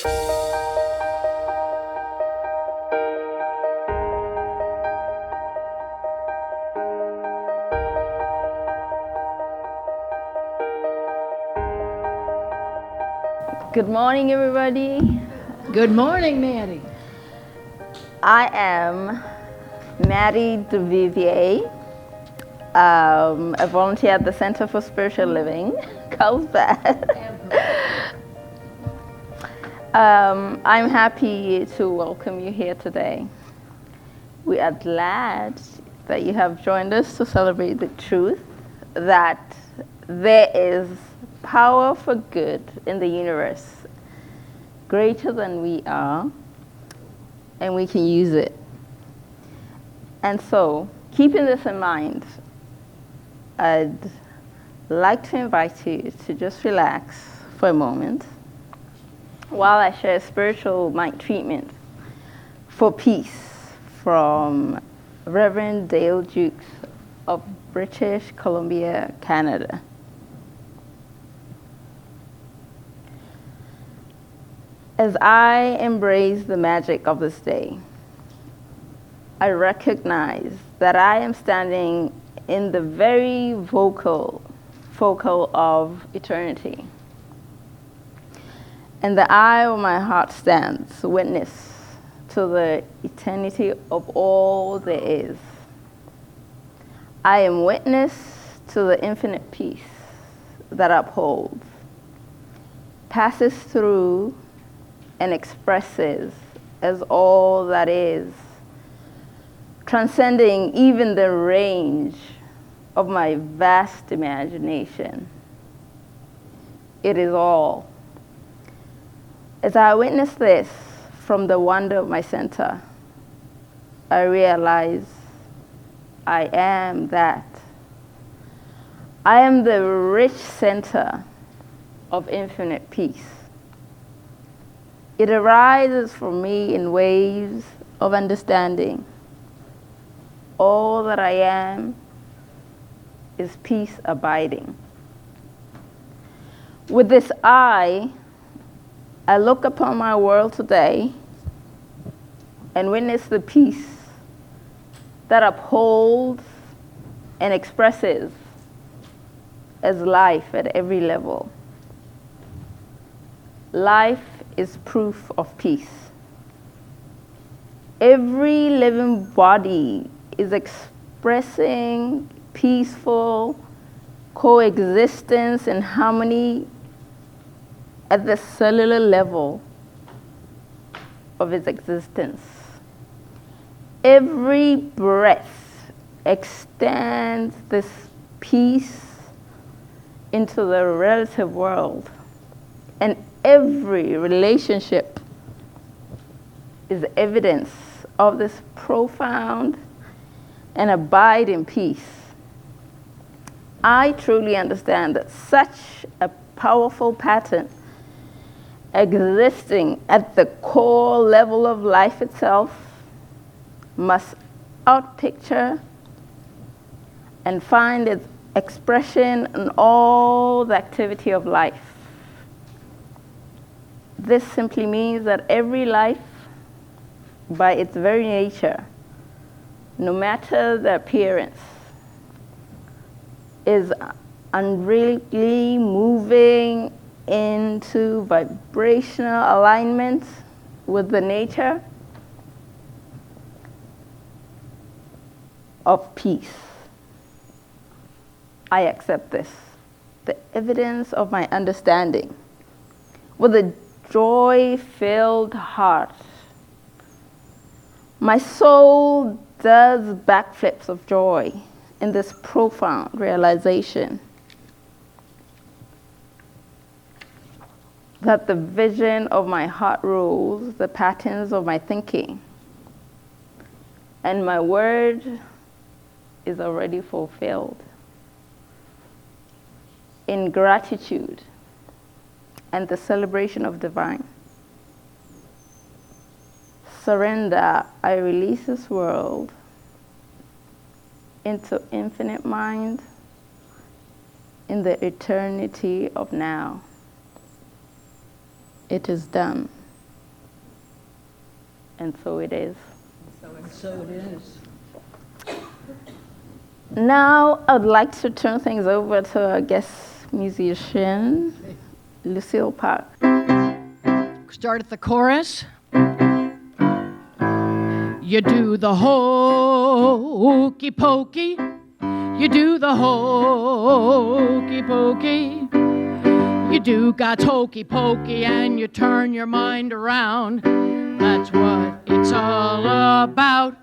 Good morning, everybody. Good morning, Maddie. I am Maddie DuVivier, a volunteer at the Center for Spiritual Living, Carlsbad. I'm happy to welcome you here today. We are glad that you have joined us to celebrate the truth that there is power for good in the universe, greater than we are, and we can use it. And so, keeping this in mind, I'd like to invite you to just relax for a moment while I share a spiritual mind treatment for peace from Reverend Dale Jukes of British Columbia, Canada. As I embrace the magic of this day, I recognize that I am standing in the very focal of eternity. And the eye of my heart stands witness to the eternity of all there is. I am witness to the infinite peace that upholds, passes through, and expresses as all that is, transcending even the range of my vast imagination. It is all. As I witness this from the wonder of my center, I realize I am that. I am the rich center of infinite peace. It arises from me in waves of understanding. All that I am is peace abiding. With this eye, I look upon my world today and witness the peace that upholds and expresses as life at every level. Life is proof of peace. Every living body is expressing peaceful coexistence and harmony at the cellular level of its existence. Every breath extends this peace into the relative world, and every relationship is evidence of this profound and abiding peace. I truly understand that such a powerful pattern existing at the core level of life itself must outpicture and find its expression in all the activity of life. This simply means that every life, by its very nature, no matter the appearance, is unreally moving into vibrational alignment with the nature of peace. I accept this, the evidence of my understanding, with a joy-filled heart. My soul does backflips of joy in this profound realization that the vision of my heart rules the patterns of my thinking, and my word is already fulfilled. In gratitude and the celebration of divine surrender, I release this world into infinite mind in the eternity of now. It is done. and so it is. And so it is. Now, I'd like to turn things over to our guest musician, Lucille Park. Start at the chorus. You do the hokey pokey. You do the hokey pokey. You do God's hokey pokey and you turn your mind around. That's what it's all about.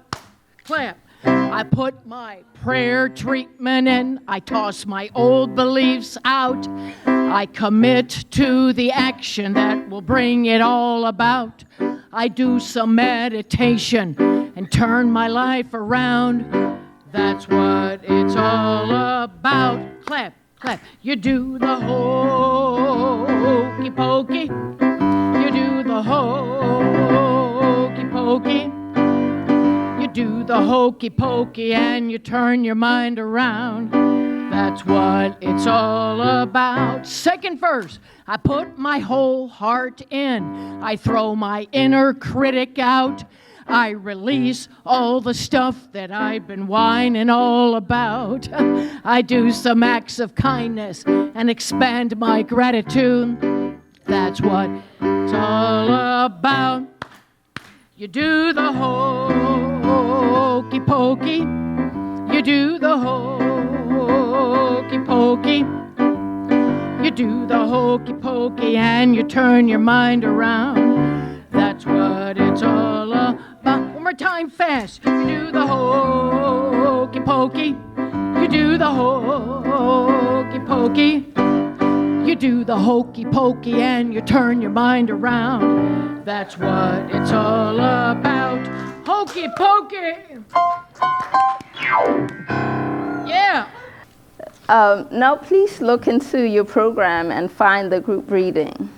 Clap. I put my prayer treatment in. I toss my old beliefs out. I commit to the action that will bring it all about. I do some meditation and turn my life around. That's what it's all about. Clap, clap. You do the hokey pokey. You do the hokey pokey. You do the hokey pokey and you turn your mind around. That's what it's all about. Second verse. I put my whole heart in. I throw my inner critic out. I release all the stuff that I've been whining all about. I do some acts of kindness and expand my gratitude. That's what it's all about. You do the hokey pokey. You do the hokey pokey. You do the hokey pokey and you turn your mind around. That's what it's all about. One more time, fast. You do the hokey pokey. You do the hokey pokey. You do the hokey pokey and you turn your mind around. That's what it's all about. Hokey pokey. Yeah. Now please look into your program and find the group reading.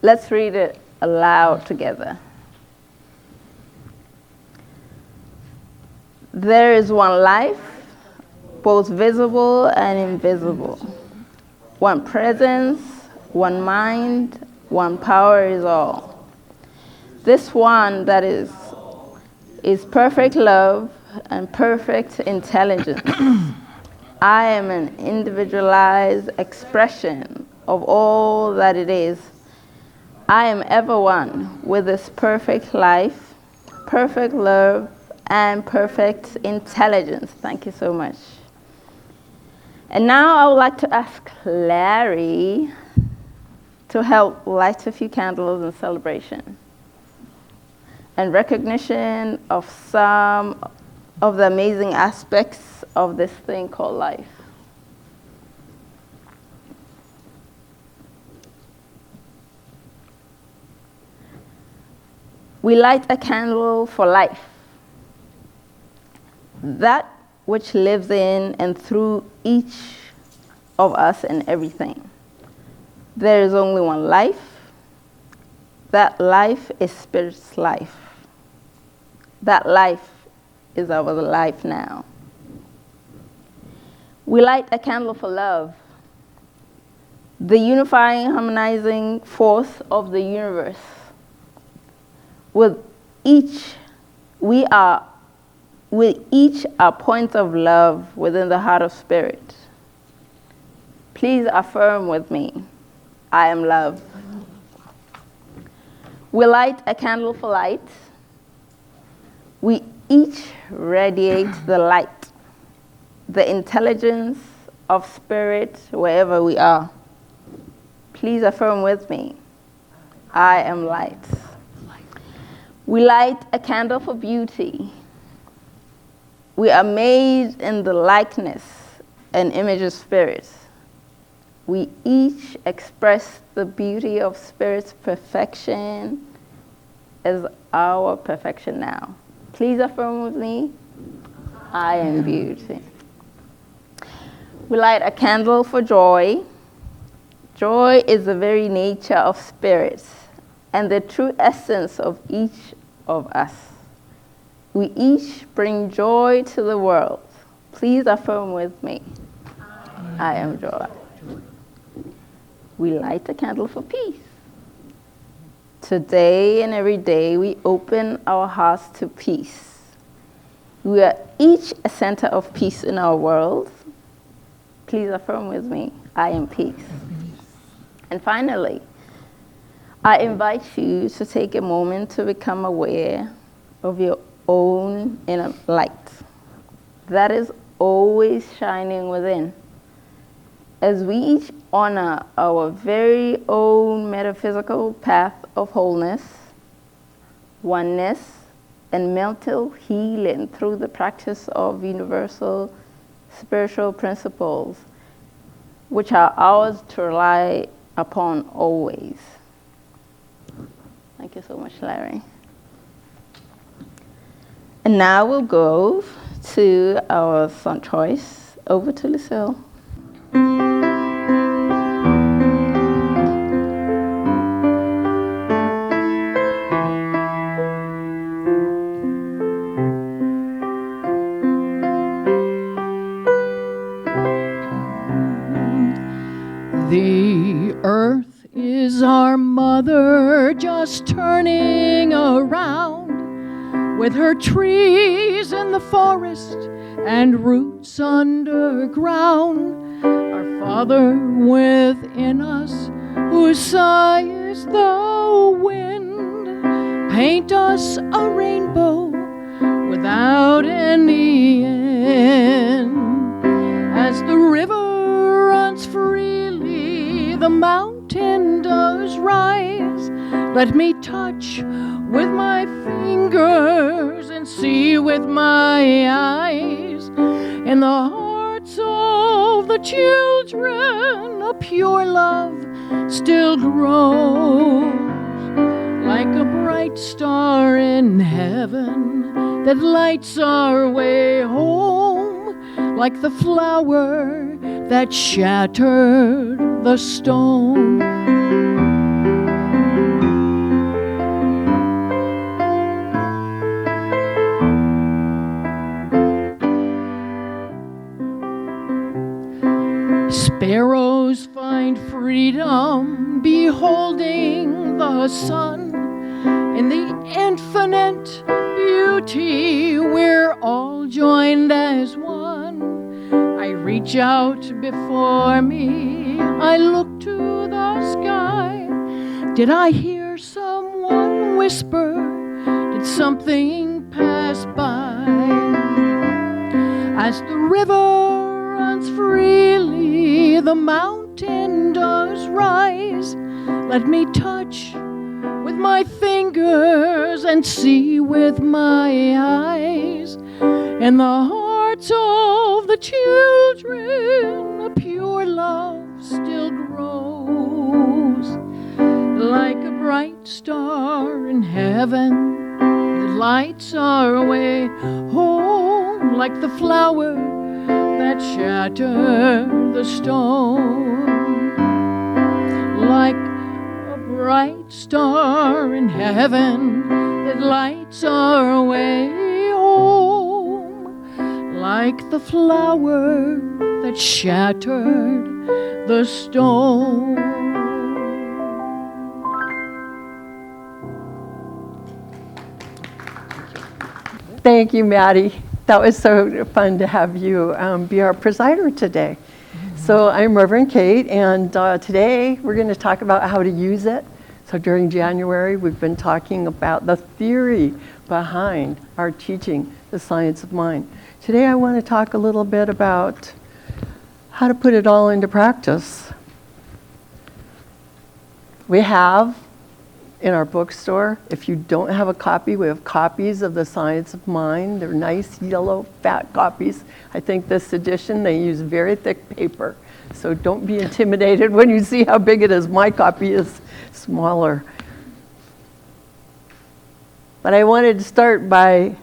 Let's read it aloud together. There is one life, both visible and invisible. One presence, one mind, one power is all. This one that is perfect love and perfect intelligence. I am an individualized expression of all that it is. I am ever one with this perfect life, perfect love, and perfect intelligence. Thank you so much. And now I would like to ask Larry to help light a few candles in celebration and recognition of some of the amazing aspects of this thing called life. We light a candle for life, that which lives in and through each of us and everything. There is only one life. That life is Spirit's life. That life is our life now. We light a candle for love, the unifying, harmonizing force of the universe. With each are points of love within the heart of Spirit. Please affirm with me, I am love. We light a candle for light. We each radiate the light, the intelligence of Spirit wherever we are. Please affirm with me, I am light. We light a candle for beauty. We are made in the likeness and image of Spirit. We each express the beauty of Spirit's perfection as our perfection now. Please affirm with me, I am beauty. We light a candle for joy. Joy is the very nature of Spirit and the true essence of each of us. We each bring joy to the world. Please affirm with me, I am joy. We light a candle for peace. Today and every day, we open our hearts to peace. We are each a center of peace in our world. Please affirm with me, I am peace. And finally, I invite you to take a moment to become aware of your own inner light that is always shining within. As we each honor our very own metaphysical path of wholeness, oneness, and mental healing through the practice of universal spiritual principles, which are ours to rely upon always. Thank you so much, Larry. And now we'll go to our song choice. Over to Lucille. The earth is our mother, just turning around, with her trees in the forest and roots underground. Our Father within us, whose sigh is the wind, paint us a rainbow without any end. As the river runs freely, the mountain does rise. Let me touch with my fingers and see with my eyes. In the hearts of the children, a pure love still grows, like a bright star in heaven that lights our way home, like the flower that shattered the stone. Sparrows find freedom beholding the sun. In the infinite beauty, we're all joined as one. I reach out before me, I look to the sky. Did I hear someone whisper? Did something pass by? As the river runs freely, the mountain does rise. Let me touch with my fingers and see with my eyes. In the hearts of the children, a pure love still grows, like a bright star in heaven that lights our way home, like the flower that shattered the stone, like a bright star in heaven that lights our way home, like the flower that shattered the stone. Thank you, Maddie. That was so fun to have you be our presider today. So I'm Reverend Kate, and today we're going to talk about how to use it. So during January, we've been talking about the theory behind our teaching, the science of mind. Today I want to talk a little bit about how to put it all into practice. We have in our bookstore, if you don't have a copy, we have copies of the Science of Mind. They're nice, yellow, fat copies. I think this edition, they use very thick paper. So don't be intimidated when you see how big it is. My copy is smaller. But I wanted to start by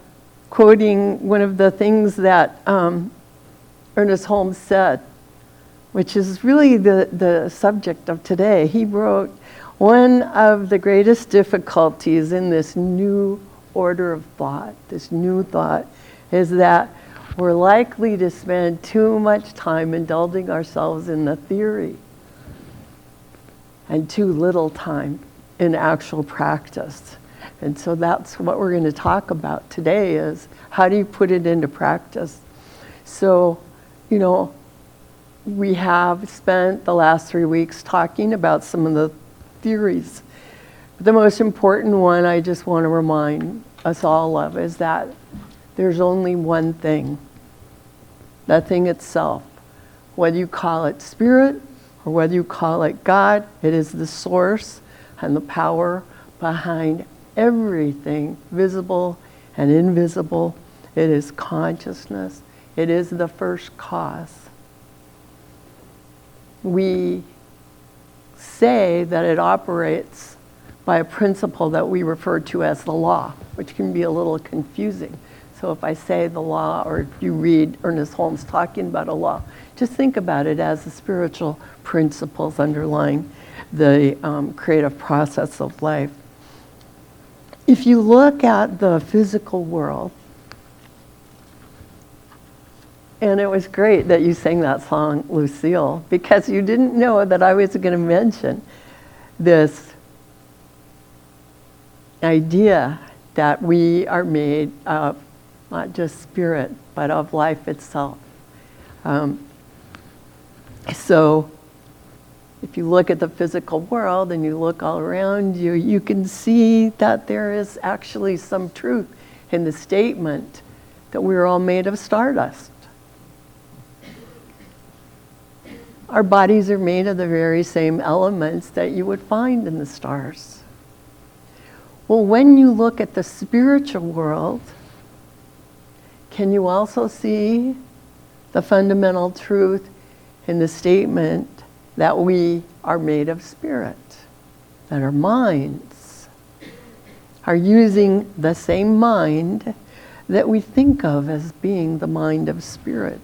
quoting one of the things that Ernest Holmes said, which is really the subject of today. He wrote, "One of the greatest difficulties in this new order of thought, this new thought, is that we're likely to spend too much time indulging ourselves in the theory and too little time in actual practice. And so that's what we're going to talk about today is how do you put it into practice? So, you know, we have spent the last 3 weeks talking about some of the theories. The most important one I just want to remind us all of is that there's only one thing, that thing itself. Whether you call it spirit or whether you call it God, it is the source and the power behind everything visible and invisible. It is consciousness. It is the first cause. We say that it operates by a principle that we refer to as the law, which can be a little confusing. So if I say the law, or if you read Ernest Holmes talking about a law, just think about it as the spiritual principles underlying the creative process of life. If you look at the physical world, and it was great that you sang that song, Lucille, because you didn't know that I was going to mention this idea that we are made of not just spirit, but of life itself. So if you look at the physical world and you look all around you, you can see that there is actually some truth in the statement that we're all made of stardust. Our bodies are made of the very same elements that you would find in the stars. Well, when you look at the spiritual world, can you also see the fundamental truth in the statement that we are made of spirit, that our minds are using the same mind that we think of as being the mind of spirit,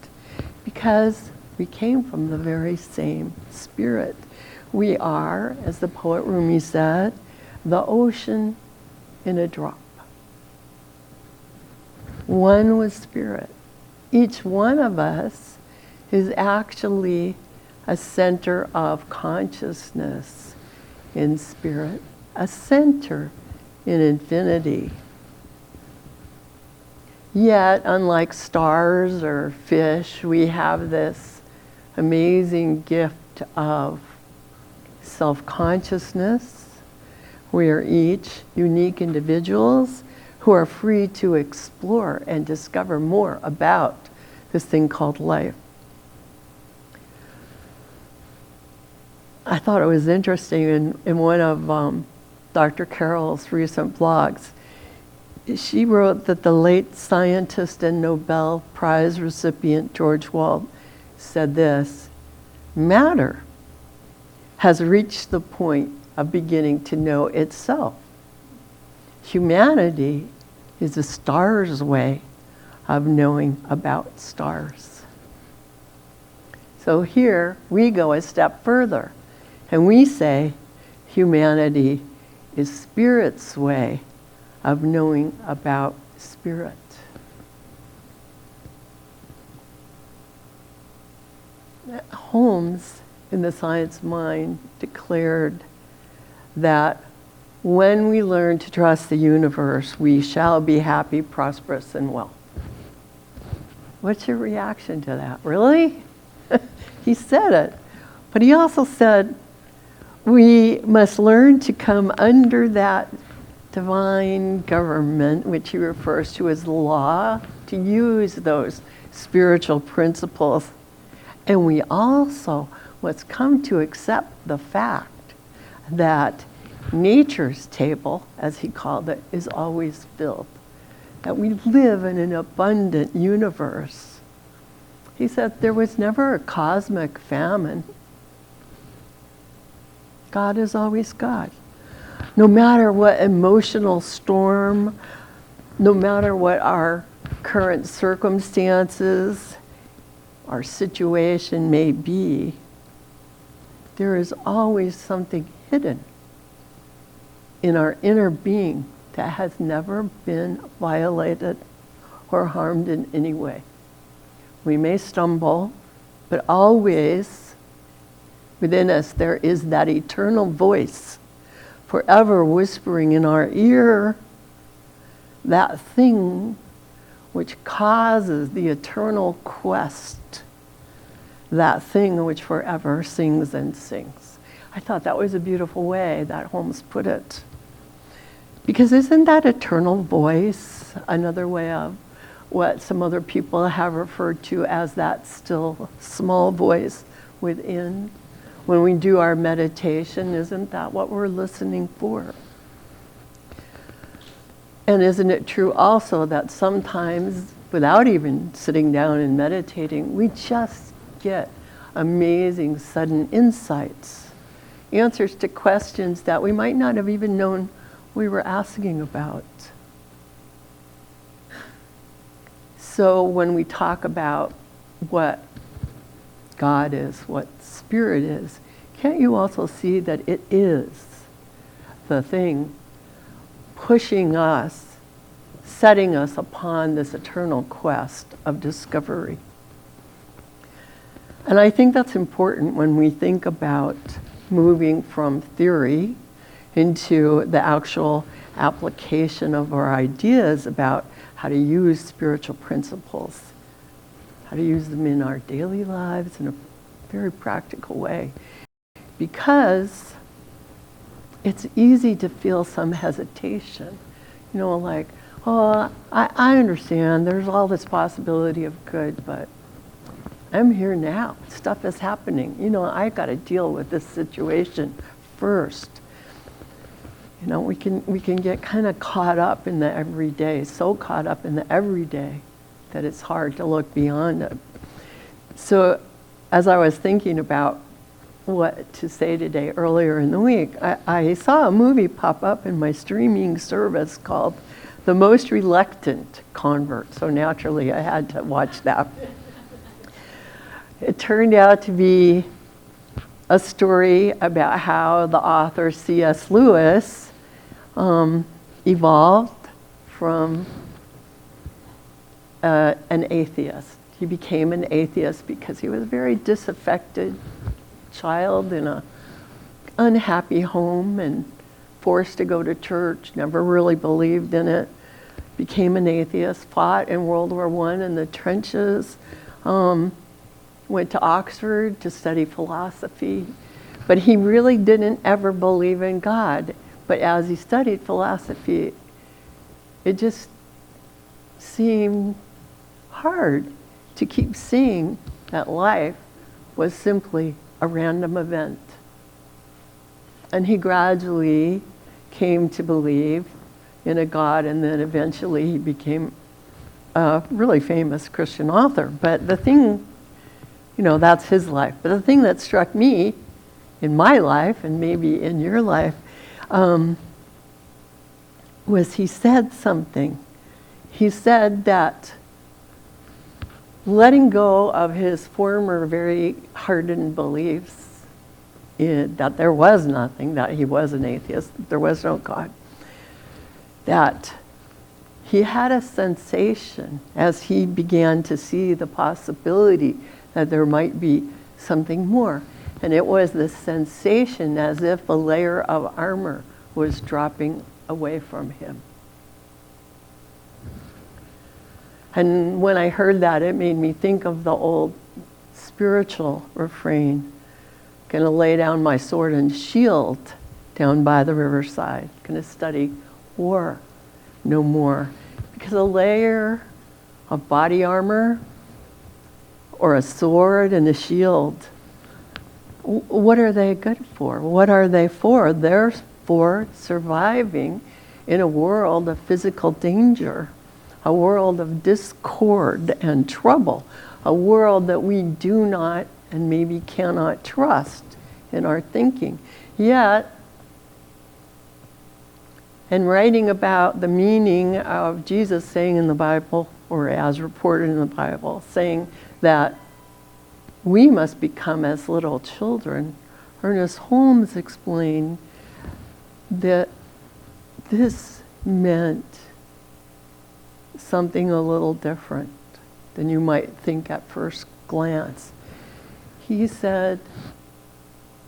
because we came from the very same spirit. We are, as the poet Rumi said, the ocean in a drop. One with spirit. Each one of us is actually a center of consciousness in spirit, a center in infinity. Yet, unlike stars or fish, we have this amazing gift of self-consciousness. We are each unique individuals who are free to explore and discover more about this thing called life. I thought it was interesting in one of Dr. Carroll's recent blogs. She wrote that the late scientist and Nobel Prize recipient George Wald said this: matter has reached the point of beginning to know itself. Humanity is a star's way of knowing about stars. So here we go a step further, and we say humanity is spirit's way of knowing about spirit. Holmes, in The Science Mind, declared that when we learn to trust the universe, we shall be happy, prosperous, and well. What's your reaction to that? Really? He said it. But he also said we must learn to come under that divine government, which he refers to as law, to use those spiritual principles. And we also must come to accept the fact that nature's table, as he called it, is always filled. That we live in an abundant universe. He said there was never a cosmic famine. God is always God. No matter what emotional storm, no matter what our current circumstances, our situation may be, there is always something hidden in our inner being that has never been violated or harmed in any way. We may stumble, but always within us there is that eternal voice forever whispering in our ear that thing which causes the eternal quest, that thing which forever sings and sings. I thought that was a beautiful way that Holmes put it. Because isn't that eternal voice another way of what some other people have referred to as that still small voice within? When we do our meditation, isn't that what we're listening for? And isn't it true also that sometimes, without even sitting down and meditating, we just get amazing sudden insights, answers to questions that we might not have even known we were asking about? So when we talk about what God is, what Spirit is, can't you also see that it is the thing pushing us, setting us upon this eternal quest of discovery? And I think that's important when we think about moving from theory into the actual application of our ideas about how to use spiritual principles, how to use them in our daily lives in a very practical way. Because it's easy to feel some hesitation, like, oh, I understand there's all this possibility of good, but I'm here now. Stuff is happening. I've got to deal with this situation first. We can get kind of caught up in the everyday, so caught up in the everyday that it's hard to look beyond it. So as I was thinking about what to say today earlier in the week, I saw a movie pop up in my streaming service called The Most Reluctant Convert. So naturally I had to watch that. It turned out to be a story about how the author C.S. Lewis evolved from an atheist. He became an atheist because he was a very disaffected child in an unhappy home and forced to go to church, never really believed in it, became an atheist, fought in World War I in the trenches, went to Oxford to study philosophy, but he really didn't ever believe in God. But as he studied philosophy, it just seemed hard to keep seeing that life was simply a random event. And he gradually came to believe in a God, and then eventually he became a really famous Christian author. But the thing, that's his life. But the thing that struck me in my life, and maybe in your life, was he said something. He said that letting go of his former very hardened beliefs that there was nothing, that he was an atheist, that there was no God, that he had a sensation as he began to see the possibility that there might be something more. And it was this sensation as if a layer of armor was dropping away from him. And when I heard that, it made me think of the old spiritual refrain, gonna lay down my sword and shield down by the riverside, gonna study war no more. Because a layer of body armor or a sword and a shield, what are they good for? What are they for? They're for surviving in a world of physical danger, a world of discord and trouble, a world that we do not and maybe cannot trust in our thinking. Yet, in writing about the meaning of Jesus saying in the Bible, or as reported in the Bible, saying that we must become as little children, Ernest Holmes explained that this meant something a little different than you might think at first glance. He said,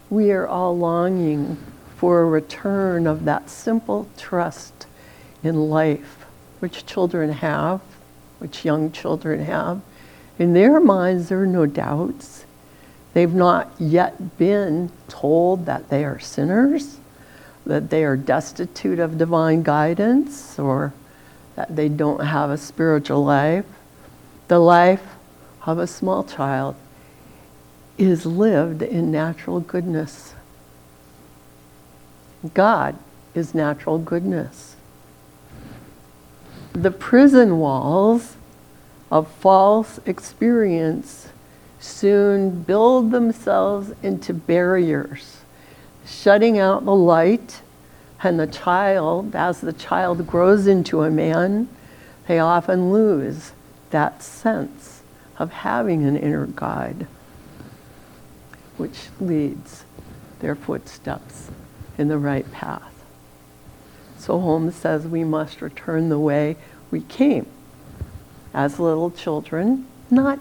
we are all longing for a return of that simple trust in life, which children have, which young children have. In their minds, there are no doubts. They've not yet been told that they are sinners, that they are destitute of divine guidance, or that they don't have a spiritual life. The life of a small child is lived in natural goodness. God is natural goodness. The prison walls of false experience soon build themselves into barriers, shutting out the light, and the child, as the child grows into a man, they often lose that sense of having an inner guide, which leads their footsteps in the right path. So Holmes says we must return the way we came as little children, not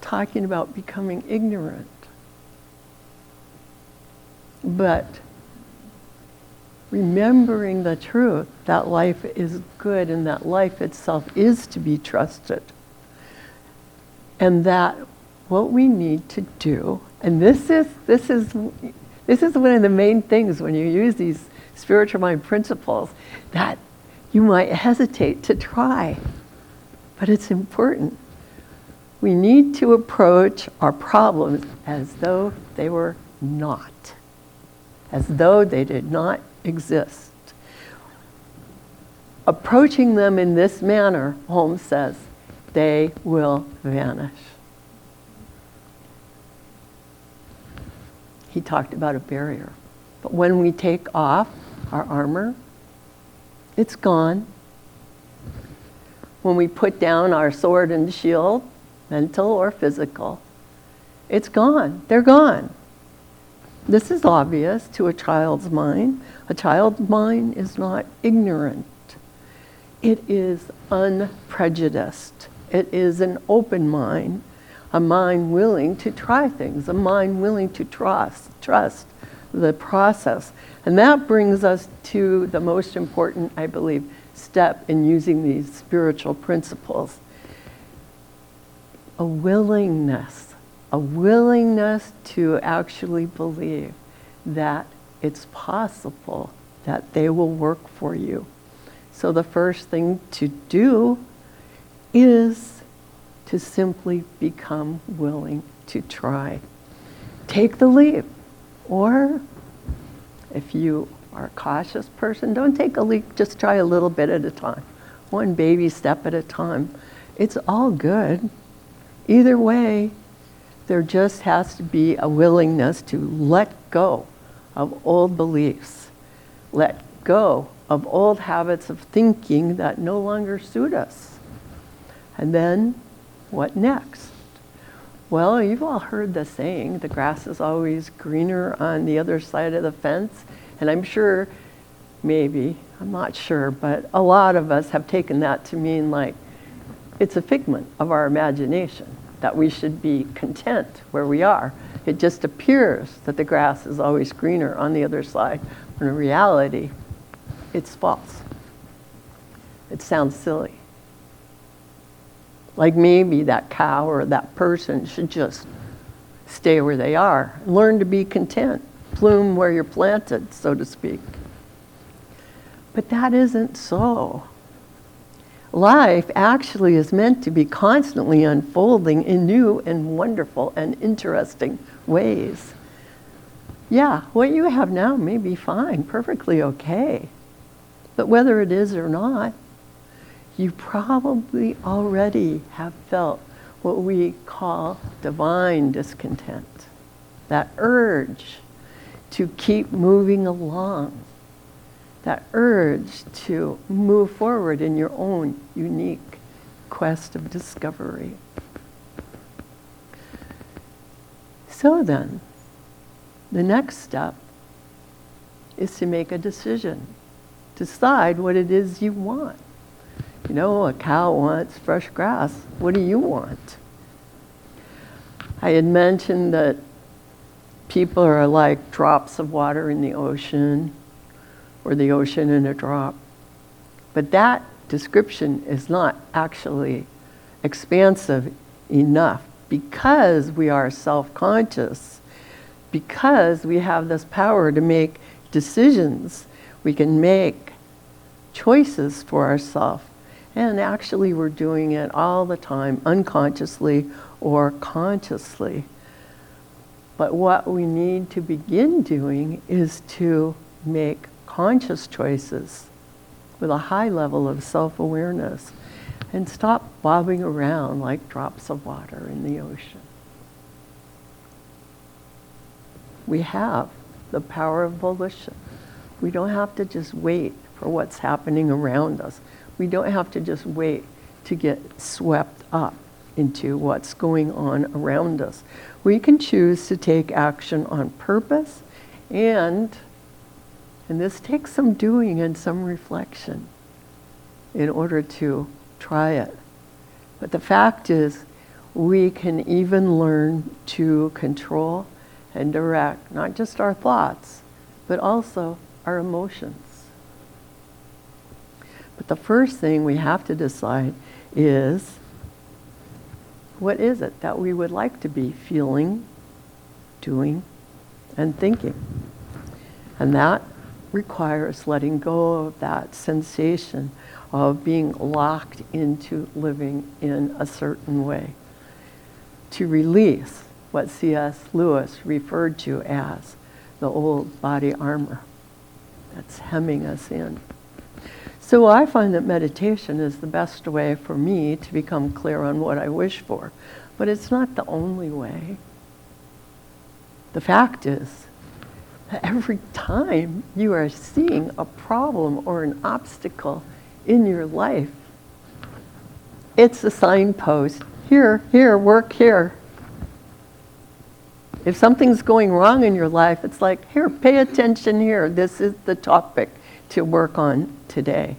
talking about becoming ignorant, but remembering the truth that life is good and that life itself is to be trusted. And that what we need to do, and this is one of the main things when you use these spiritual mind principles, that you might hesitate to try, but it's important. We need to approach our problems as though they were not, as though they did not exist. Approaching them in this manner, Holmes says, they will vanish. He talked about a barrier. But when we take off our armor, it's gone. When we put down our sword and shield, mental or physical, it's gone. They're gone. This is obvious to a child's mind. A child's mind is not ignorant. It is unprejudiced. It is an open mind, a mind willing to try things, a mind willing to trust the process. And that brings us to the most important, I believe, step in using these spiritual principles. A willingness to actually believe that it's possible that they will work for you. So the first thing to do is to simply become willing to try. Take the leap. Or if you are a cautious person, don't take a leap, just try a little bit at a time. One baby step at a time. It's all good. Either way, there just has to be a willingness to let go of old beliefs. Let go of old habits of thinking that no longer suit us. And then, what next? Well, you've all heard the saying, the grass is always greener on the other side of the fence. And I'm sure, maybe, I'm not sure, but a lot of us have taken that to mean like it's a figment of our imagination, that we should be content where we are. It just appears that the grass is always greener on the other side, when in reality, it's false. It sounds silly. Like maybe that cow or that person should just stay where they are. Learn to be content. Bloom where you're planted, so to speak. But that isn't so. Life actually is meant to be constantly unfolding in new and wonderful and interesting ways. Yeah, what you have now may be fine, perfectly okay. But whether it is or not, you probably already have felt what we call divine discontent. That urge to keep moving along. That urge to move forward in your own unique quest of discovery. So then, the next step is to make a decision. Decide what it is you want. You know, a cow wants fresh grass. What do you want? I had mentioned that people are like drops of water in the ocean, or the ocean in a drop. But that description is not actually expansive enough, because we are self-conscious, because we have this power to make decisions. We can make choices for ourselves. And actually we're doing it all the time, unconsciously or consciously. But what we need to begin doing is to make conscious choices with a high level of self-awareness and stop bobbing around like drops of water in the ocean. We have the power of volition. We don't have to just wait for what's happening around us. We don't have to just wait to get swept up into what's going on around us. We can choose to take action on purpose, and this takes some doing and some reflection in order to try it. But the fact is, we can even learn to control and direct not just our thoughts, but also our emotions. But the first thing we have to decide is, what is it that we would like to be feeling, doing, and thinking? And that requires letting go of that sensation of being locked into living in a certain way. To release what C.S. Lewis referred to as the old body armor that's hemming us in. So I find that meditation is the best way for me to become clear on what I wish for. But it's not the only way. The fact is that every time you are seeing a problem or an obstacle in your life, it's a signpost. Here, work here. If something's going wrong in your life, it's like, here, pay attention here. This is the topic to work on today.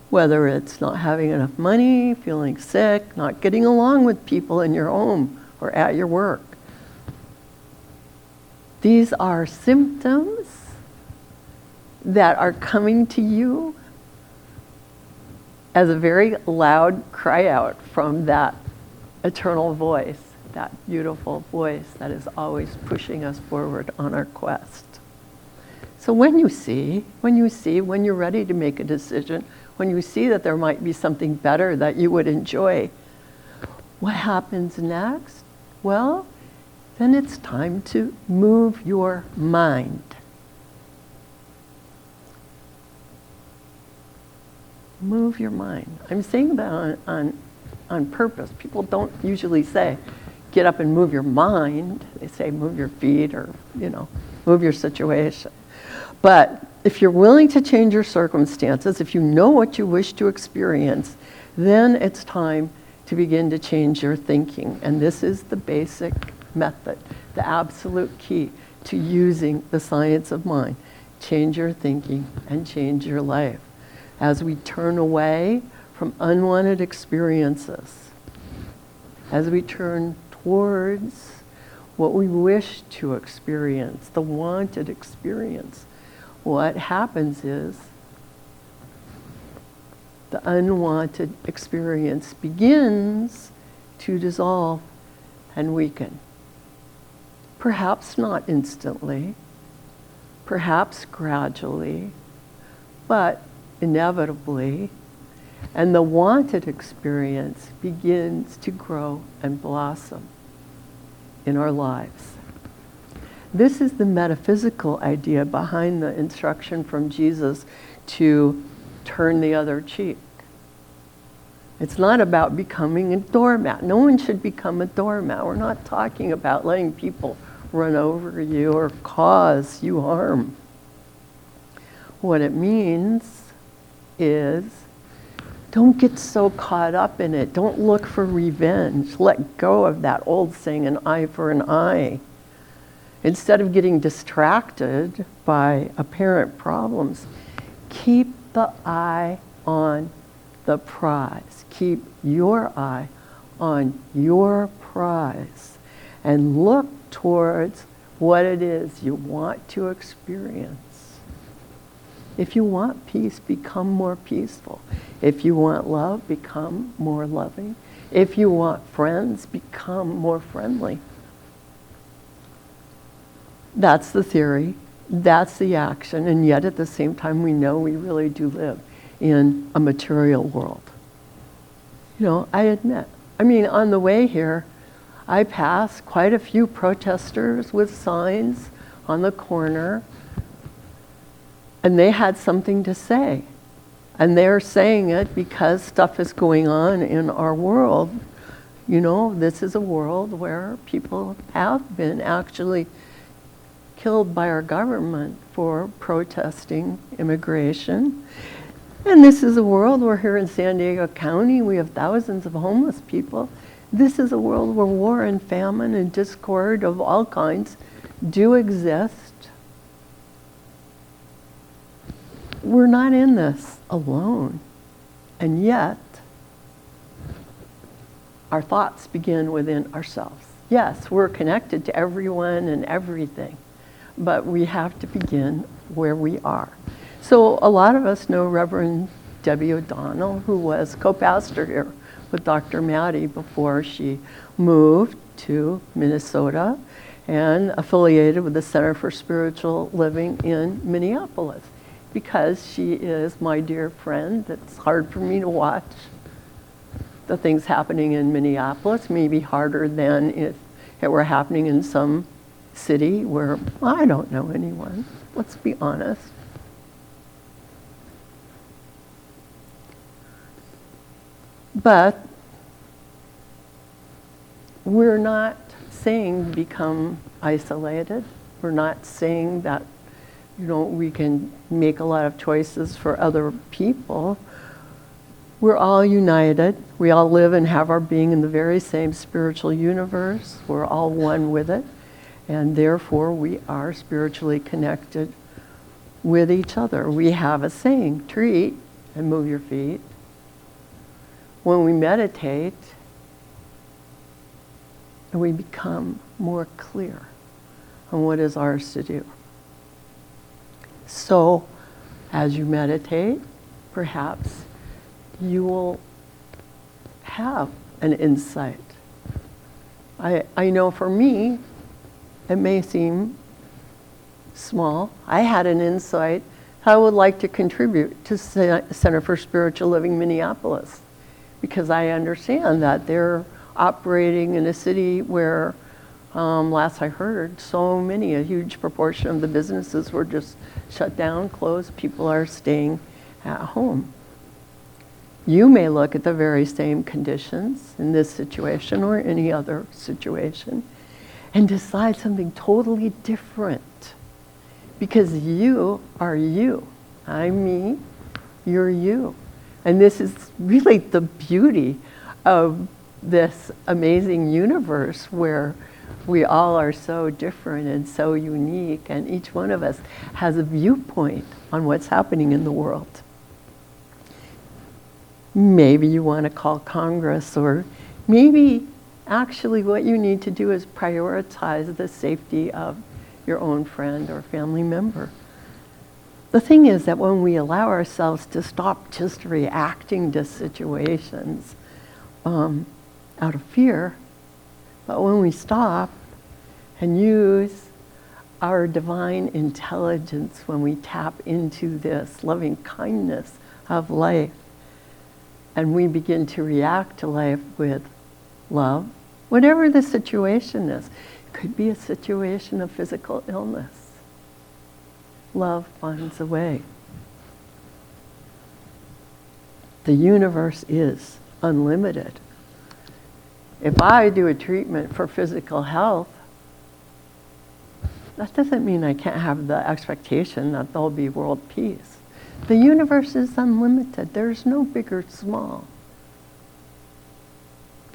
Whether it's not having enough money, feeling sick, not getting along with people in your home or at your work. These are symptoms that are coming to you as a very loud cry out from that eternal voice, that beautiful voice that is always pushing us forward on our quest. So when you're ready to make a decision, when you see that there might be something better that you would enjoy, what happens next? Well, then it's time to move your mind. Move your mind. I'm saying that on purpose. People don't usually say, get up and move your mind. They say, move your feet, or, move your situation. But if you're willing to change your circumstances, if you know what you wish to experience, then it's time to begin to change your thinking. And this is the basic method, the absolute key to using the science of mind. Change your thinking and change your life. As we turn away from unwanted experiences, as we turn towards what we wish to experience, the wanted experience, what happens is the unwanted experience begins to dissolve and weaken. Perhaps not instantly, perhaps gradually, but inevitably, and the wanted experience begins to grow and blossom in our lives. This is the metaphysical idea behind the instruction from Jesus to turn the other cheek. It's not about becoming a doormat. No one should become a doormat. We're not talking about letting people run over you or cause you harm. What it means is, don't get so caught up in it. Don't look for revenge. Let go of that old saying, an eye for an eye. Instead of getting distracted by apparent problems, keep the eye on the prize. Keep your eye on your prize and look towards what it is you want to experience. If you want peace, become more peaceful. If you want love, become more loving. If you want friends, become more friendly. That's the theory. That's the action. And yet at the same time, we know we really do live in a material world. You know, I admit. I mean, on the way here, I passed quite a few protesters with signs on the corner, and they had something to say. And they're saying it because stuff is going on in our world. You know, this is a world where people have been actually killed by our government for protesting immigration. And this is a world where here in San Diego County, we have thousands of homeless people. This is a world where war and famine and discord of all kinds do exist. We're not in this alone. And yet, our thoughts begin within ourselves. Yes, we're connected to everyone and everything, but we have to begin where we are. So a lot of us know Reverend Debbie O'Donnell, who was co-pastor here with Dr. Maddie before she moved to Minnesota and affiliated with the Center for Spiritual Living in Minneapolis, because she is my dear friend. It's hard for me to watch the things happening in Minneapolis, maybe harder than if it were happening in some city where I don't know anyone. Let's be honest. But we're not saying become isolated. We're not saying that, you know, we can make a lot of choices for other people. We're all united. We all live and have our being in the very same spiritual universe. We're all one with it. And therefore, we are spiritually connected with each other. We have a saying, treat and move your feet. When we meditate, we become more clear on what is ours to do. So, as you meditate, perhaps you will have an insight. I know for me, it may seem small. I had an insight how I would like to contribute to Center for Spiritual Living Minneapolis, because I understand that they're operating in a city where, last I heard, a huge proportion of the businesses were just shut down, closed. People are staying at home. You may look at the very same conditions in this situation or any other situation and decide something totally different, because you are you. I'm me, you're you. And this is really the beauty of this amazing universe where we all are so different and so unique, and each one of us has a viewpoint on what's happening in the world. Maybe you want to call Congress, or maybe actually what you need to do is prioritize the safety of your own friend or family member. The thing is that when we allow ourselves to stop just reacting to situations out of fear, but when we stop and use our divine intelligence, when we tap into this loving kindness of life, and we begin to react to life with love, whatever the situation is, it could be a situation of physical illness. Love finds a way. The universe is unlimited. If I do a treatment for physical health, that doesn't mean I can't have the expectation that there'll be world peace. The universe is unlimited. There's no big or small.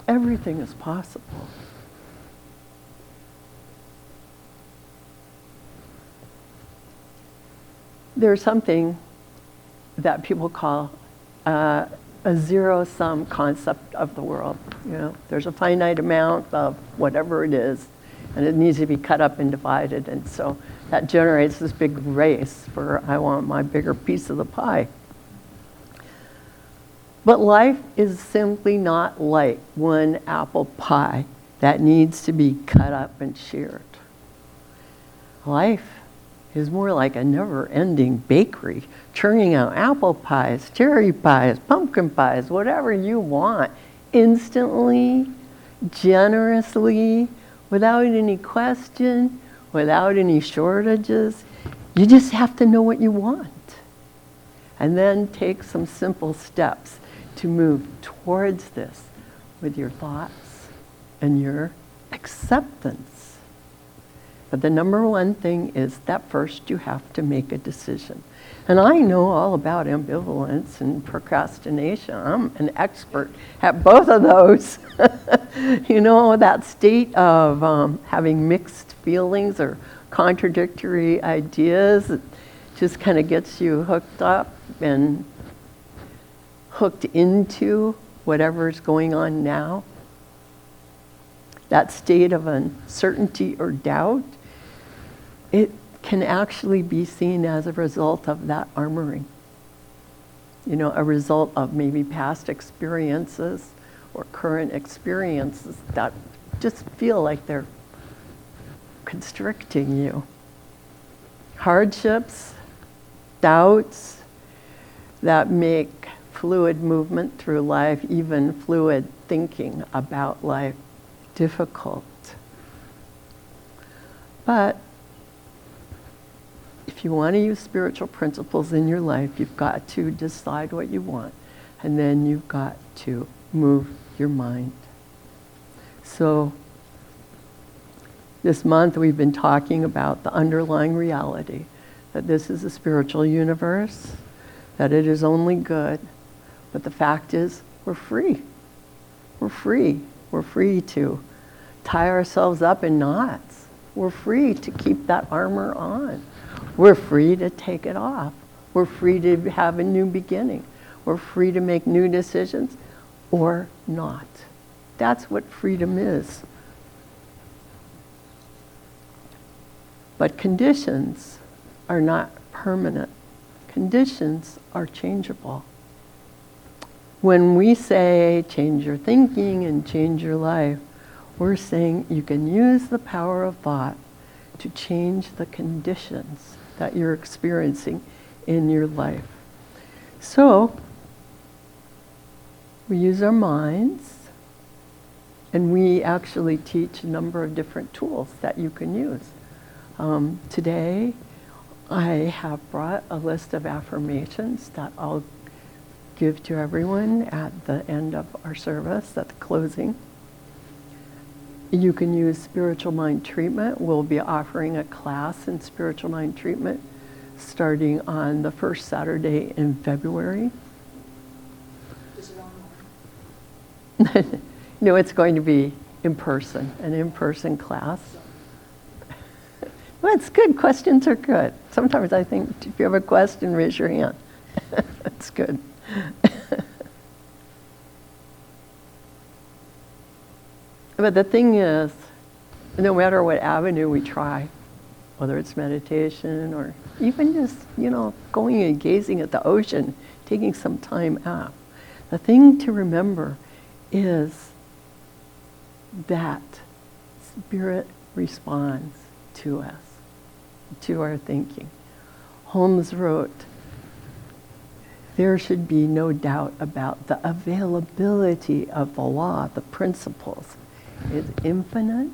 Everything is possible. There's something that people call a zero-sum concept of the world. You know, there's a finite amount of whatever it is, And it needs to be cut up and divided. And so that generates this big race for, I want my bigger piece of the pie. But life is simply not like one apple pie that needs to be cut up and shared. Life is more like a never-ending bakery, churning out apple pies, cherry pies, pumpkin pies, whatever you want, instantly, generously, without any question, without any shortages. You just have to know what you want. And then take some simple steps to move towards this with your thoughts and your acceptance. But the number one thing is that first you have to make a decision. And I know all about ambivalence and procrastination. I'm an expert at both of those. You know, that state of having mixed feelings or contradictory ideas, it just kind of gets you hooked up and hooked into whatever's going on now. That state of uncertainty or doubt, it can actually be seen as a result of that armoring. You know, a result of maybe past experiences or current experiences that just feel like they're constricting you. Hardships, doubts that make fluid movement through life, even fluid thinking about life, difficult. But if you want to use spiritual principles in your life, you've got to decide what you want, and then you've got to move your mind. So this month we've been talking about the underlying reality, that this is a spiritual universe, that it is only good, but the fact is we're free. We're free. We're free to tie ourselves up in knots. We're free to keep that armor on. We're free to take it off. We're free to have a new beginning. We're free to make new decisions or not. That's what freedom is. But conditions are not permanent. Conditions are changeable. When we say change your thinking and change your life, we're saying you can use the power of thought to change the conditions that you're experiencing in your life. So, we use our minds, and we actually teach a number of different tools that you can use. Today, I have brought a list of affirmations that I'll give to everyone at the end of our service, at the closing. You can use spiritual mind treatment. We'll be offering a class in spiritual mind treatment starting on the first Saturday in February. Is it online? No, it's going to be in person, an in-person class. Well, it's good. Questions are good. Sometimes I think if you have a question, raise your hand. That's good. But the thing is, no matter what avenue we try, whether it's meditation or even just, going and gazing at the ocean, taking some time out, the thing to remember is that Spirit responds to us, to our thinking. Holmes wrote, there should be no doubt about the availability of the law, the principles. It's infinite,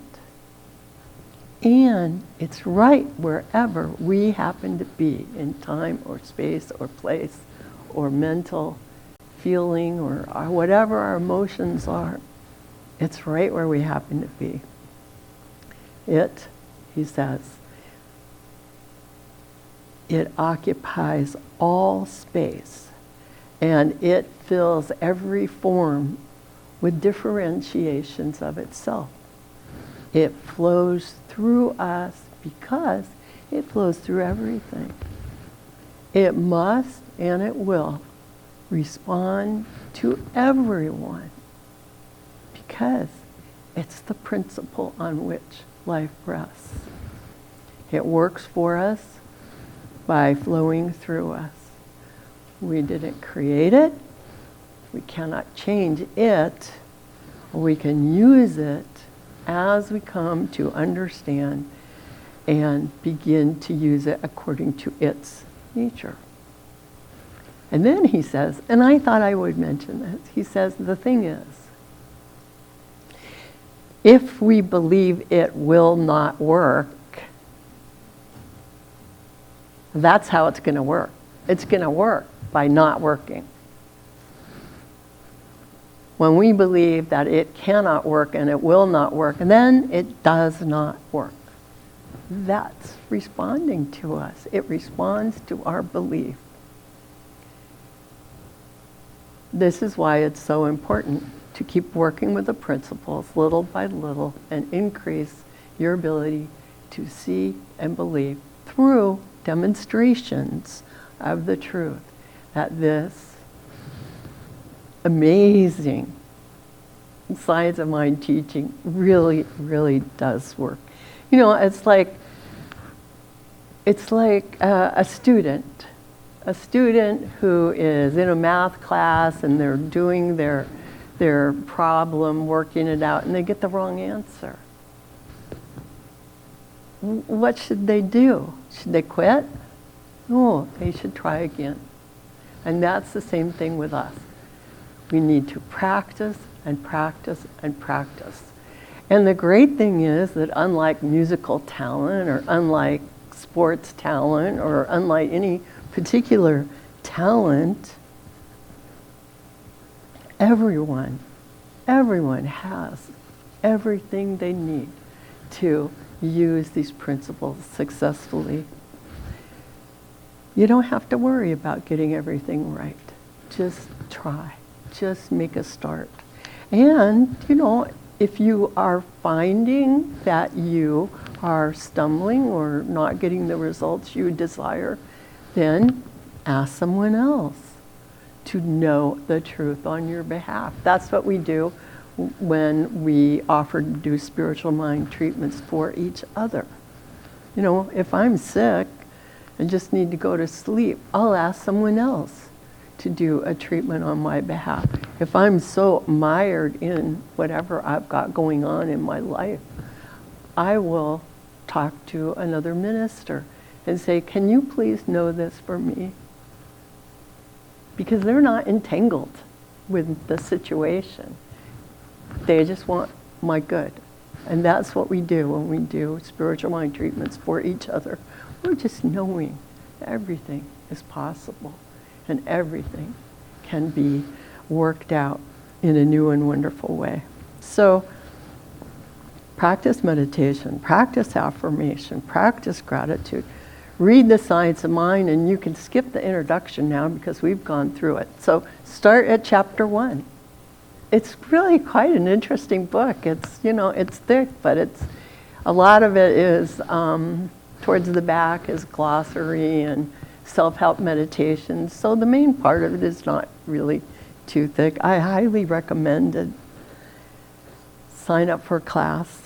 and it's right wherever we happen to be in time or space or place or mental feeling or whatever our emotions are. It's right where we happen to be. It, he says, it occupies all space, and it fills every form with differentiations of itself. It flows through us because it flows through everything. It must and it will respond to everyone because it's the principle on which life rests. It works for us by flowing through us. We didn't create it. We cannot change it. We can use it as we come to understand and begin to use it according to its nature. And then he says, and I thought I would mention this, he says, the thing is, if we believe it will not work, that's how it's going to work. It's going to work by not working. When we believe that it cannot work and it will not work, then it does not work. That's responding to us. It responds to our belief. This is why it's so important to keep working with the principles little by little and increase your ability to see and believe through demonstrations of the truth that this amazing science of mind teaching really, really does work. You know, it's like a student who is in a math class and they're doing their problem, working it out, and they get the wrong answer. What should they do? Should they quit? No, they should try again. And that's the same thing with us. We need to practice and practice and practice. And the great thing is that unlike musical talent or unlike sports talent or unlike any particular talent, everyone has everything they need to use these principles successfully. You don't have to worry about getting everything right. Just try. Just make a start. And, you know, if you are finding that you are stumbling or not getting the results you desire, then ask someone else to know the truth on your behalf. That's what we do when we offer to do spiritual mind treatments for each other. You know, if I'm sick and just need to go to sleep, I'll ask someone else to do a treatment on my behalf. If I'm so mired in whatever I've got going on in my life, I will talk to another minister and say, can you please know this for me? Because they're not entangled with the situation. They just want my good. And that's what we do when we do spiritual mind treatments for each other. We're just knowing everything is possible and everything can be worked out in a new and wonderful way. So practice meditation, practice affirmation, practice gratitude. Read the Science of Mind, and you can skip the introduction now because we've gone through it. So start at chapter 1. It's really quite an interesting book. It's, you know, it's thick, but it's a lot of it is towards the back is glossary and self-help meditations. So the main part of it is not really too thick. I highly recommend it. Sign up for a class.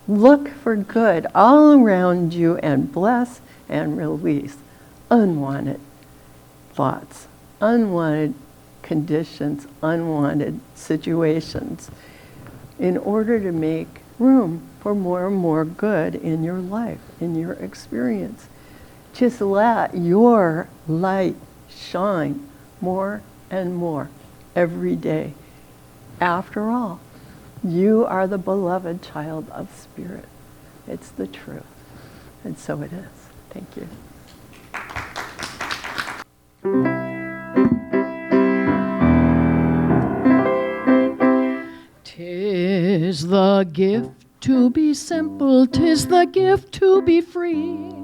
Look for good all around you and bless and release unwanted thoughts, unwanted conditions, unwanted situations in order to make room for more and more good in your life, in your experience. Just let your light shine more and more every day. After all, you are the beloved child of Spirit. It's the truth. And so it is. Thank you. 'Tis the gift to be simple, 'tis the gift to be free,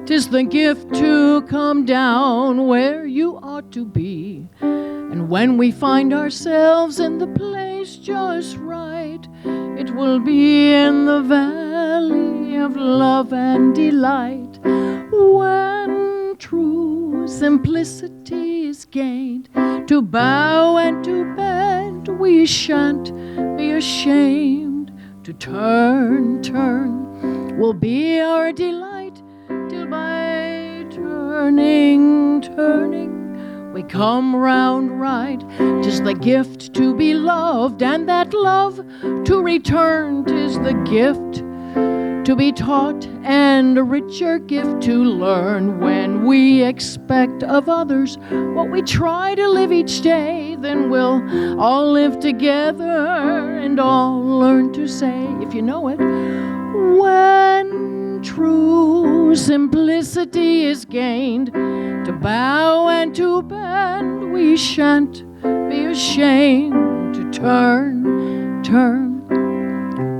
'tis the gift to come down where you ought to be. And when we find ourselves in the place just right, it will be in the valley of love and delight. When true simplicity is gained, to bow and to bend, we shan't be ashamed to turn, turn will be our delight, till by turning, turning we come round right. 'Tis the gift to be loved, and that love to return. 'Tis the gift to be taught, and a richer gift to learn. When we expect of others what we try to live each day, then we'll all live together and all learn to say, if you know it, when true simplicity is gained, to bow and to bend, we shan't be ashamed. To turn, turn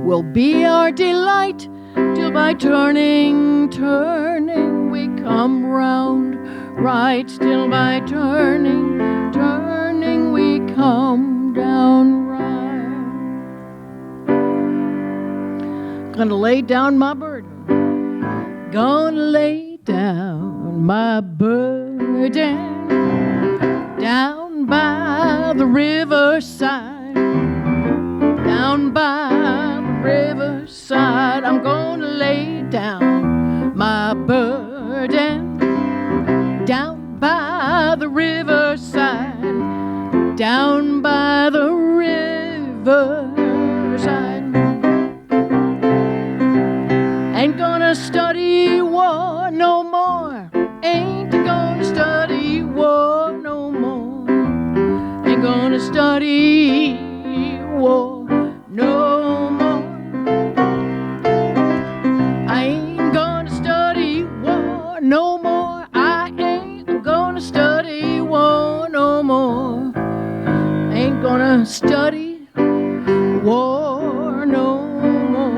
will be our delight, till by turning, turning we come round right. Till by turning, turning we come down right. Gonna lay down my burden, gonna lay down my burden down by the riverside, down by the riverside. I'm gonna lay down my burden down by the riverside, down by the riverside. Ain't gonna study war no more, ain't gonna study war no more, ain't gonna study war no more. I ain't gonna study war no more, I ain't gonna study war no more, ain't gonna study war no more.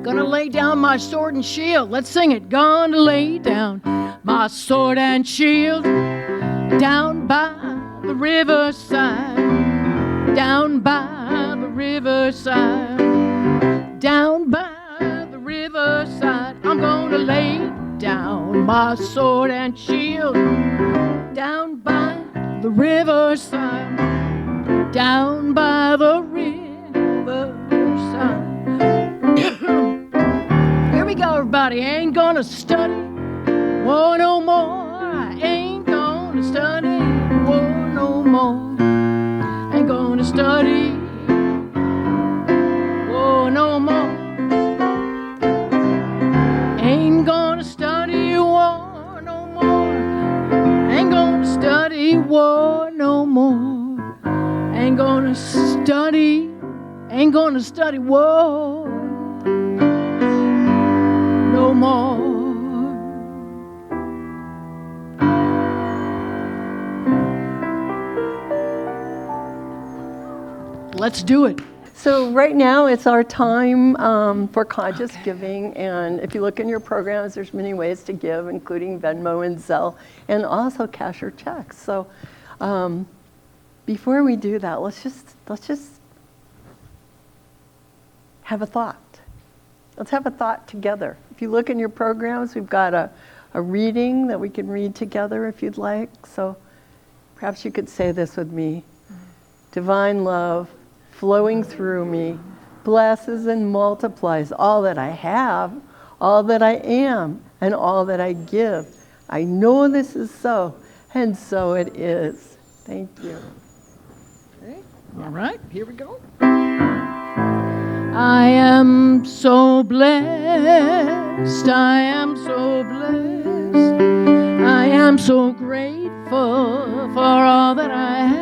Gonna lay down my sword and shield, let's sing it. Gonna lay down my sword and shield down by the riverside, down by the riverside, down by the riverside. I'm gonna lay down my sword and shield down by the riverside, down by the riverside. Here we go, everybody. Ain't gonna study war no more, I ain't gonna study war no more, ain't gonna study war no more, ain't gonna study war no more, ain't gonna study war no more, ain't gonna study war no more. Let's do it. So right now it's our time for conscious giving, and if you look in your programs, there's many ways to give, including Venmo and Zelle, and also cash or checks. So before we do that, let's just have a thought. Let's have a thought together. If you look in your programs, we've got a reading that we can read together if you'd like. So perhaps you could say this with me. Divine love flowing through me blesses and multiplies all that I have, all that I am, and all that I give. I know this is so, and so it is. Thank you. Okay. All right, here we go. I am so blessed, I am so blessed, I am so grateful for all that I have.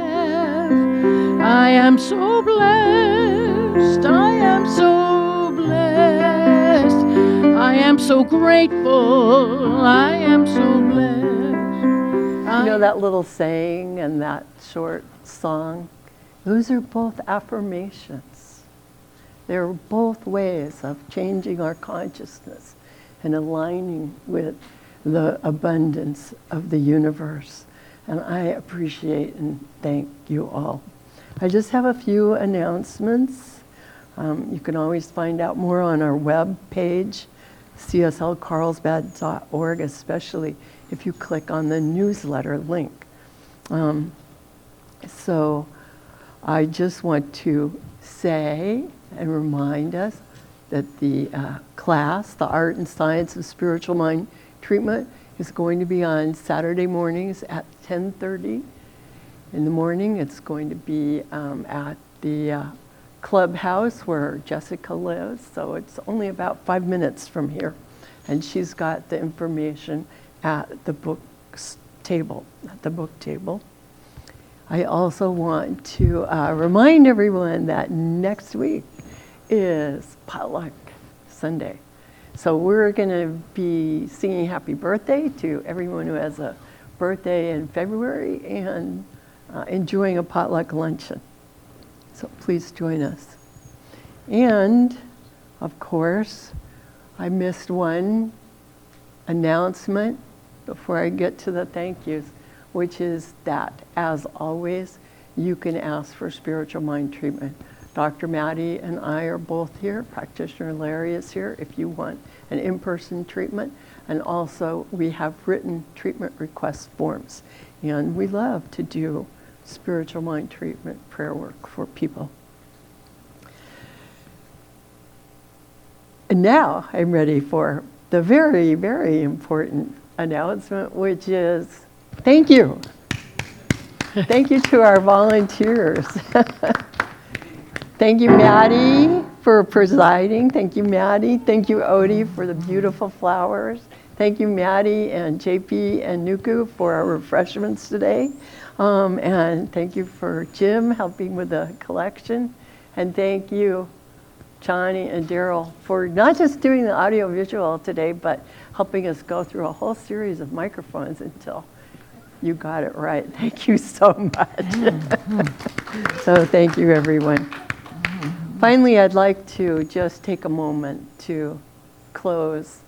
I am so blessed, I am so blessed, I am so grateful, I am so blessed. You know that little saying and that short song? Those are both affirmations. They're both ways of changing our consciousness and aligning with the abundance of the universe. And I appreciate and thank you all. I just have a few announcements. You can always find out more on our web page, cslcarlsbad.org, especially if you click on the newsletter link. So I just want to say and remind us that the class, the Art and Science of Spiritual Mind Treatment, is going to be on Saturday mornings at 10:30 in the morning. It's going to be at the clubhouse where Jessica lives, so it's only about 5 minutes from here. And she's got the information at the book table. I also want to remind everyone that next week is Potluck Sunday. So we're going to be singing happy birthday to everyone who has a birthday in February and enjoying a potluck luncheon. So please join us. And, of course, I missed one announcement before I get to the thank yous, which is that, as always, you can ask for spiritual mind treatment. Dr. Maddie and I are both here. Practitioner Larry is here if you want an in-person treatment. And also, we have written treatment request forms. And we love to do spiritual mind treatment prayer work for people. And now I'm ready for the very, very important announcement, which is thank you. Thank you to our volunteers. Thank you, Maddie, for presiding. Thank you, Maddie. Thank you, Odie, for the beautiful flowers. Thank you, Maddie and JP and Nuku for our refreshments today. And thank you for Jim helping with the collection. And thank you, Johnny and Daryl, for not just doing the audio-visual today, but helping us go through a whole series of microphones until you got it right. Thank you so much. So thank you, everyone. Finally, I'd like to just take a moment to close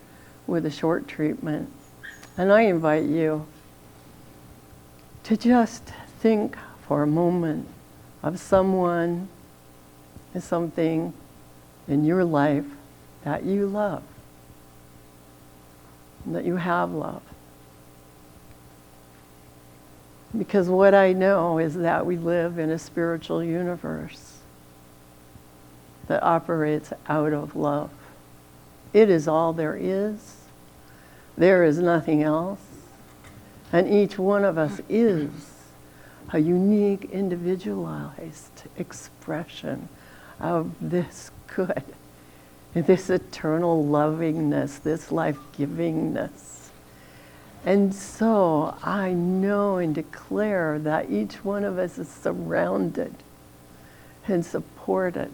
with a short treatment. And I invite you to just think for a moment of someone and something in your life that you love, that you have loved. Because what I know is that we live in a spiritual universe that operates out of love. It is all there is. There is nothing else. And each one of us is a unique, individualized expression of this good, this eternal lovingness, this life-givingness. And so I know and declare that each one of us is surrounded and supported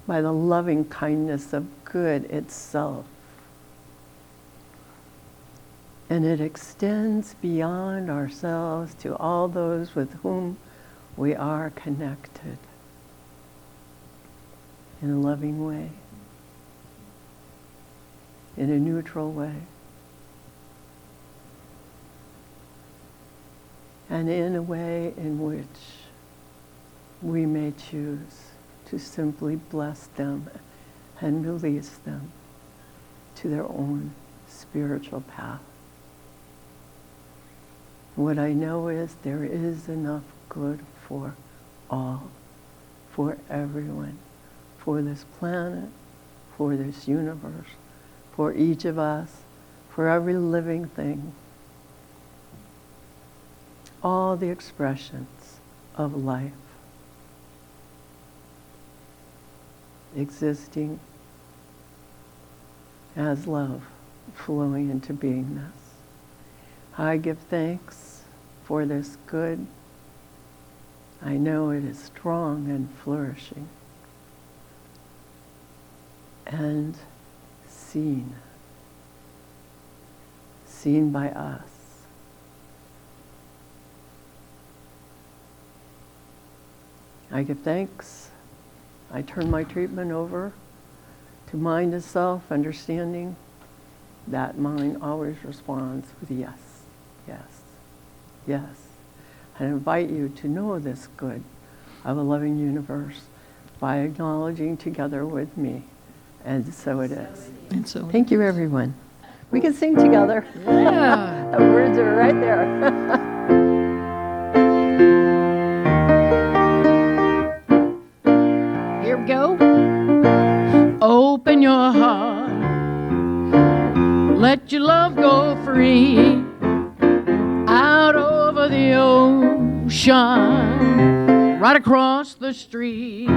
by the loving kindness of good itself. And it extends beyond ourselves to all those with whom we are connected in a loving way, in a neutral way, and in a way in which we may choose to simply bless them and release them to their own spiritual path. What I know is there is enough good for all, for everyone, for this planet, for this universe, for each of us, for every living thing. All the expressions of life existing as love flowing into beingness. I give thanks for this good. I know it is strong and flourishing and seen by us. I give thanks. I turn my treatment over to mind as self, understanding that mind always responds with yes, yes, yes. I invite you to know this good of a loving universe by acknowledging together with me. And so it is. And so Thank you, everyone. We can sing together. yeah. The words are right there. Here we go. go free out over the ocean, right across the street.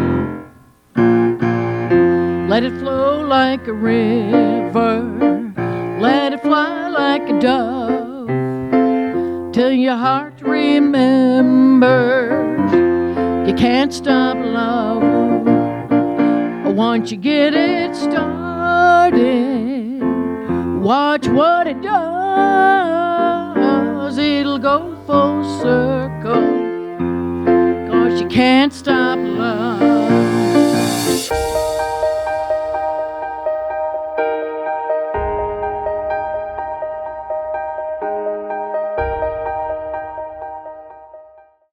Let it flow like a river, let it fly like a dove, till your heart remembers you can't stop love. Once you get it started, watch what it does. It'll go full circle, 'cause you can't stop love.